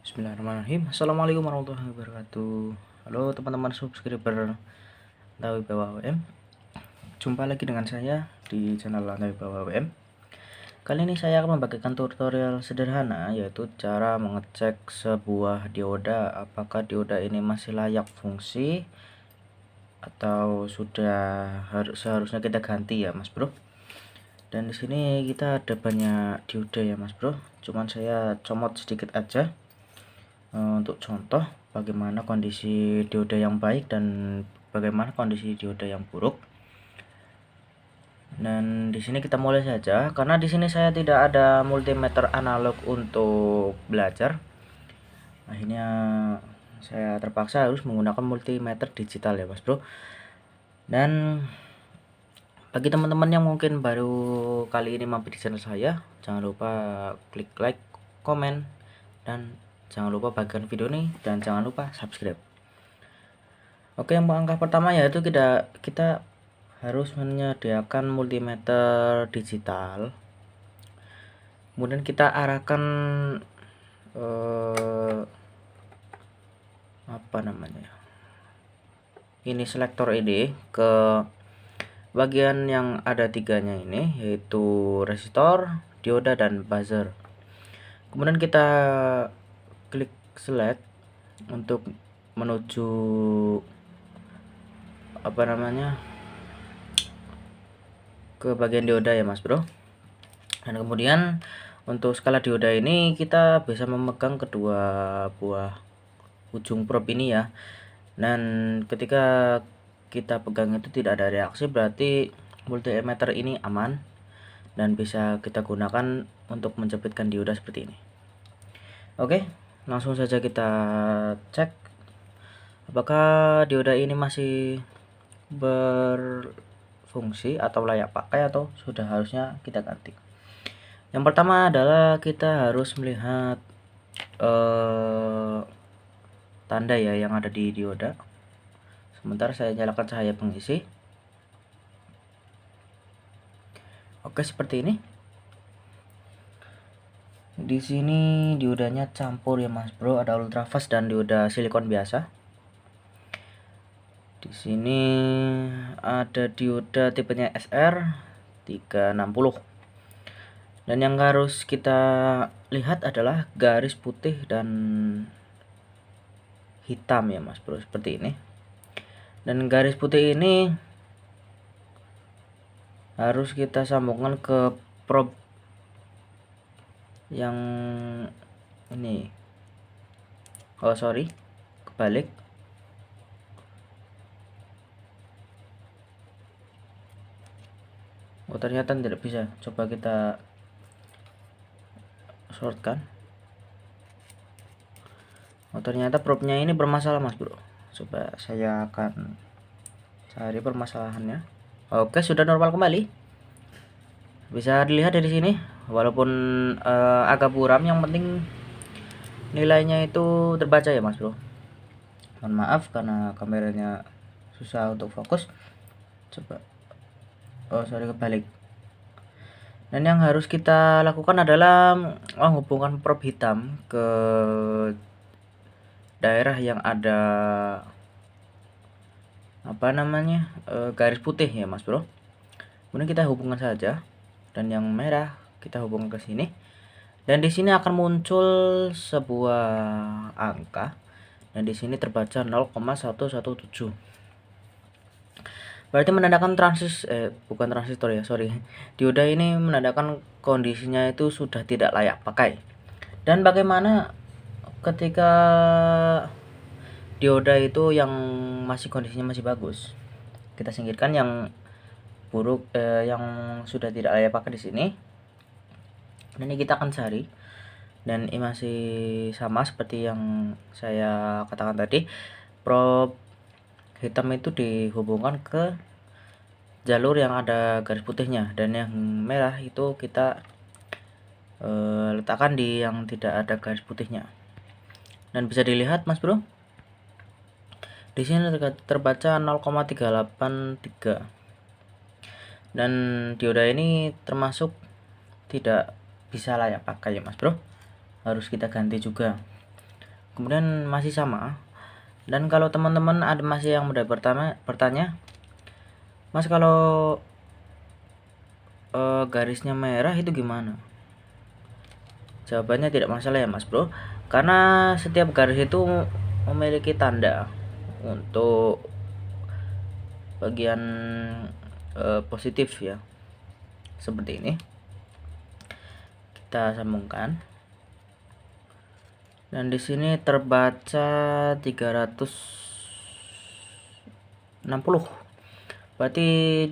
Bismillahirrahmanirrahim. Assalamualaikum warahmatullahi wabarakatuh. Halo teman-teman subscriber Lantai Bawah WM. Jumpa lagi dengan saya di channel Lantai Bawah WM. Kali ini saya akan membagikan tutorial sederhana, yaitu cara mengecek sebuah dioda apakah dioda ini masih layak fungsi atau sudah seharusnya kita ganti ya Mas Bro. Dan di sini kita ada banyak dioda ya Mas Bro. Cuman saya comot sedikit aja untuk contoh bagaimana kondisi dioda yang baik dan bagaimana kondisi dioda yang buruk. Dan di sini kita mulai saja, karena di sini saya tidak ada multimeter analog untuk belajar. Akhirnya saya terpaksa harus menggunakan multimeter digital ya Mas Bro. Dan bagi teman-teman yang mungkin baru kali ini mampir di channel saya, jangan lupa klik like, komen, dan jangan lupa bagikan video ini, dan jangan lupa subscribe. Oke, yang langkah pertama yaitu kita harus menyediakan multimeter digital. Kemudian kita arahkan ini selektor ini ke bagian yang ada tiganya ini, yaitu resistor, dioda, dan buzzer. Kemudian kita klik select untuk menuju ke bagian dioda ya Mas Bro. Dan kemudian untuk skala dioda ini kita bisa memegang kedua buah ujung probe ini ya. Dan ketika kita pegang itu tidak ada reaksi, berarti multimeter ini aman dan bisa kita gunakan untuk menjepitkan dioda seperti ini. Oke, langsung saja kita cek apakah dioda ini masih berfungsi atau layak pakai atau sudah harusnya kita ganti. Yang pertama adalah kita harus melihat tanda ya yang ada di dioda. Sebentar saya nyalakan cahaya pengisi. Oke, seperti ini. Di sini diodanya campur ya Mas Bro, ada ultrafast dan dioda silikon biasa. Di sini ada dioda tipenya SR 360. Dan yang harus kita lihat adalah garis putih dan hitam ya Mas Bro, seperti ini. Dan garis putih ini harus kita sambungkan ke probe yang ini. Oh sorry, kebalik. Oh ternyata tidak bisa. Coba kita shortkan. Oh ternyata probe-nya ini bermasalah Mas Bro. Coba saya akan cari permasalahannya. Oke, sudah normal kembali. Bisa dilihat dari sini, walaupun agak buram, yang penting nilainya itu terbaca ya Mas Bro. Mohon maaf karena kameranya susah untuk fokus. Coba. Oh sorry, kebalik. Dan yang harus kita lakukan adalah menghubungkan probe hitam ke daerah yang ada garis putih ya Mas Bro. Kemudian kita hubungkan saja, dan yang merah kita hubungkan ke sini. Dan di sini akan muncul sebuah angka, dan di sini terbaca 0,117. Berarti menandakan bukan transistor ya, sorry. Dioda ini menandakan kondisinya itu sudah tidak layak pakai. Dan bagaimana ketika dioda itu yang masih kondisinya masih bagus? Kita singkirkan yang buruk, yang sudah tidak layak pakai di sini. Dan ini kita akan cari, dan ini masih sama seperti yang saya katakan tadi. Probe hitam itu dihubungkan ke jalur yang ada garis putihnya, dan yang merah itu kita letakkan di yang tidak ada garis putihnya. Dan bisa dilihat Mas Bro, di sini terbaca 0,383. Dan dioda ini termasuk tidak bisa layak pakai ya Mas Bro, harus kita ganti juga. kemudian masih sama. Dan kalau teman-teman ada masih yang mudah bertanya, Mas kalau garisnya merah itu gimana? Jawabannya tidak masalah ya Mas Bro, karena setiap garis itu memiliki tanda untuk bagian positif ya. Seperti ini. Kita sambungkan. Dan di sini terbaca 360. Berarti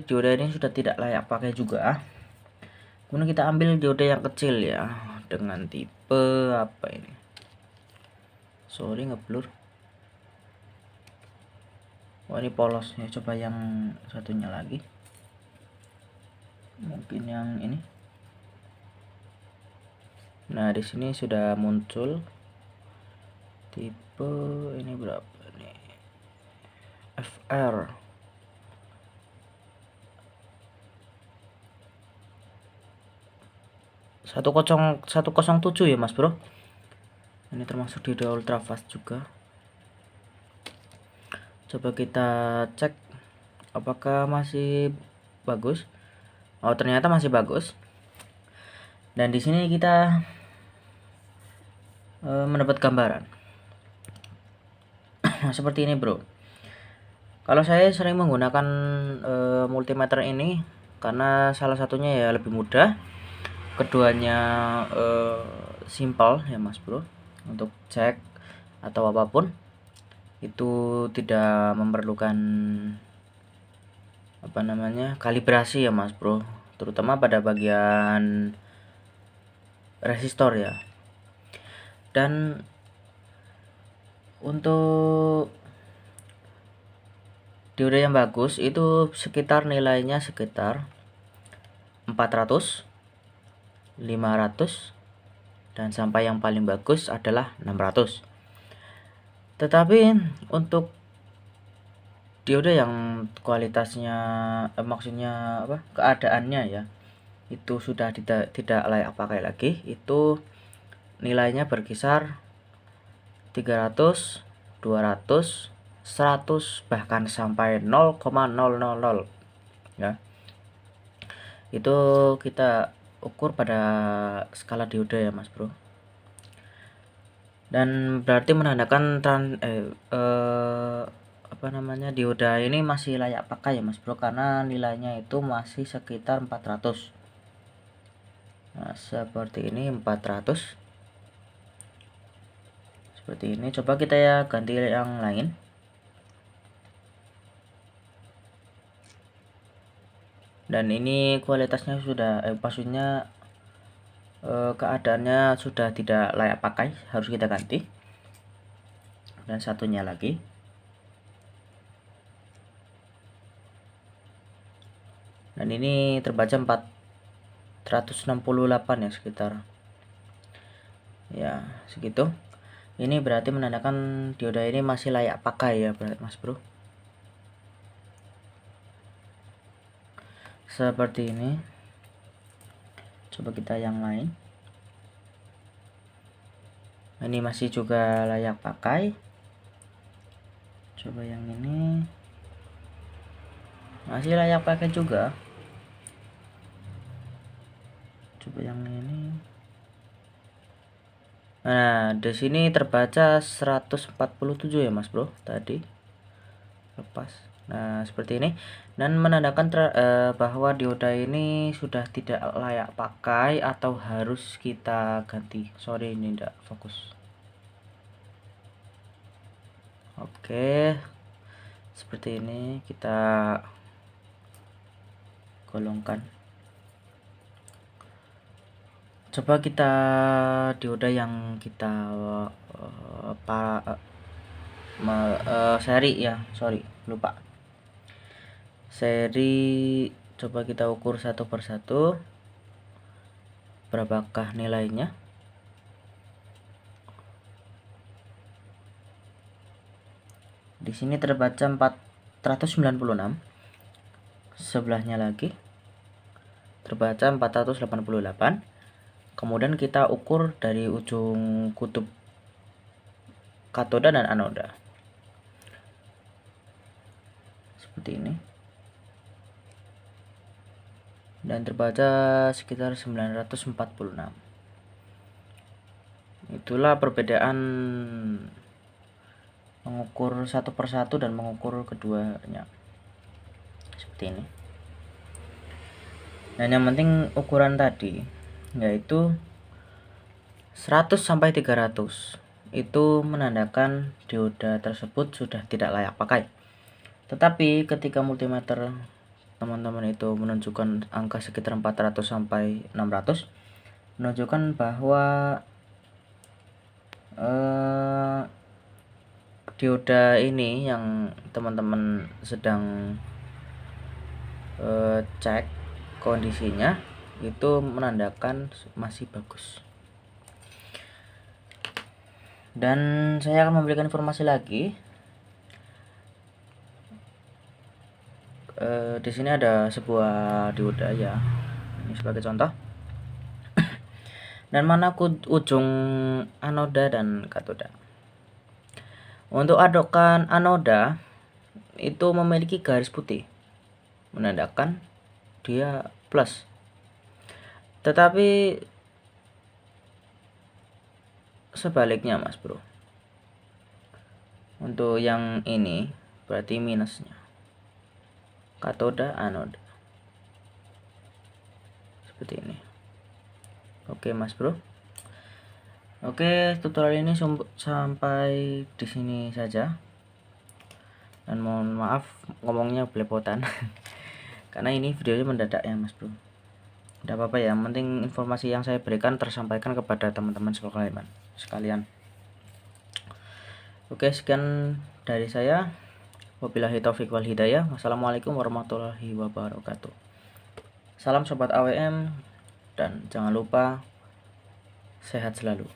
dioda ini sudah tidak layak pakai juga. Kemudian kita ambil dioda yang kecil ya, dengan tipe apa ini? Sorry ngeblur. Oh ini polos ya, coba yang satunya lagi. Mungkin yang ini. Nah, di sini sudah muncul tipe ini berapa nih? FR 107 ya Mas Bro. Ini termasuk di ultra fast juga. Coba kita cek apakah masih bagus. Oh, ternyata masih bagus. Dan di sini kita mendapat gambaran seperti ini bro. Kalau saya sering menggunakan multimeter ini karena salah satunya ya lebih mudah, keduanya simple ya Mas Bro, untuk cek atau apapun itu tidak memerlukan apa namanya kalibrasi ya Mas Bro, terutama pada bagian resistor ya. Dan untuk dioda yang bagus itu sekitar nilainya sekitar 400, 500, dan sampai yang paling bagus adalah 600. Tetapi untuk dioda yang kualitasnya maksudnya apa, keadaannya ya, itu sudah tidak layak pakai lagi, itu nilainya berkisar 300, 200, 100, bahkan sampai 0,000 ya. Itu kita ukur pada skala dioda ya Mas Bro. Dan berarti menandakan apa namanya dioda ini masih layak pakai ya Mas Bro, karena nilainya itu masih sekitar 400. Nah, seperti ini 400. Seperti ini. Coba kita ya ganti yang lain. Dan ini kualitasnya sudah maksudnya keadaannya sudah tidak layak pakai, harus kita ganti. Dan satunya lagi. Dan ini terbaca 468 ya sekitar. Ya, segitu. Ini berarti menandakan dioda ini masih layak pakai ya Mas Bro. Seperti ini. Coba kita yang lain. Ini masih juga layak pakai. Coba yang ini. Masih layak pakai juga. Coba yang ini. Nah, di sini terbaca 147 ya Mas Bro tadi. Lepas. Nah, seperti ini. Dan menandakan bahwa dioda ini sudah tidak layak pakai atau harus kita ganti. Sorry ini tidak fokus. Oke. Seperti ini kita golongkan. Coba kita dioda yang kita seri ya, sorry lupa seri. Coba kita ukur satu persatu berapakah nilainya. Di sini terbaca 496, sebelahnya lagi terbaca 488. Kemudian kita ukur dari ujung kutub katoda dan anoda. Seperti ini. Dan terbaca sekitar 946. Itulah perbedaan mengukur satu persatu dan mengukur keduanya. Seperti ini. Dan yang penting ukuran tadi yaitu 100 sampai 300 itu menandakan dioda tersebut sudah tidak layak pakai. Tetapi ketika multimeter teman-teman itu menunjukkan angka sekitar 400 sampai 600 menunjukkan bahwa dioda ini yang teman-teman sedang cek kondisinya itu menandakan masih bagus. Dan saya akan memberikan informasi lagi. Di sini ada sebuah dioda ya. Ini sebagai contoh. Dan mana ujung anoda dan katoda. Untuk adokan anoda itu memiliki garis putih menandakan dia plus. Tetapi sebaliknya Mas Bro. Untuk yang ini berarti minusnya. Katoda anoda. Seperti ini. Oke Mas Bro. Oke, tutorial ini sampai di sini saja. Dan mohon maaf ngomongnya belepotan. Karena ini videonya mendadak ya Mas Bro. Tidak apa-apa ya, yang penting informasi yang saya berikan tersampaikan kepada teman-teman sekalian. Oke, sekian dari saya. Wabillahi taufiq wal hidayah. Wassalamualaikum warahmatullahi wabarakatuh. Salam sobat AWM dan jangan lupa sehat selalu.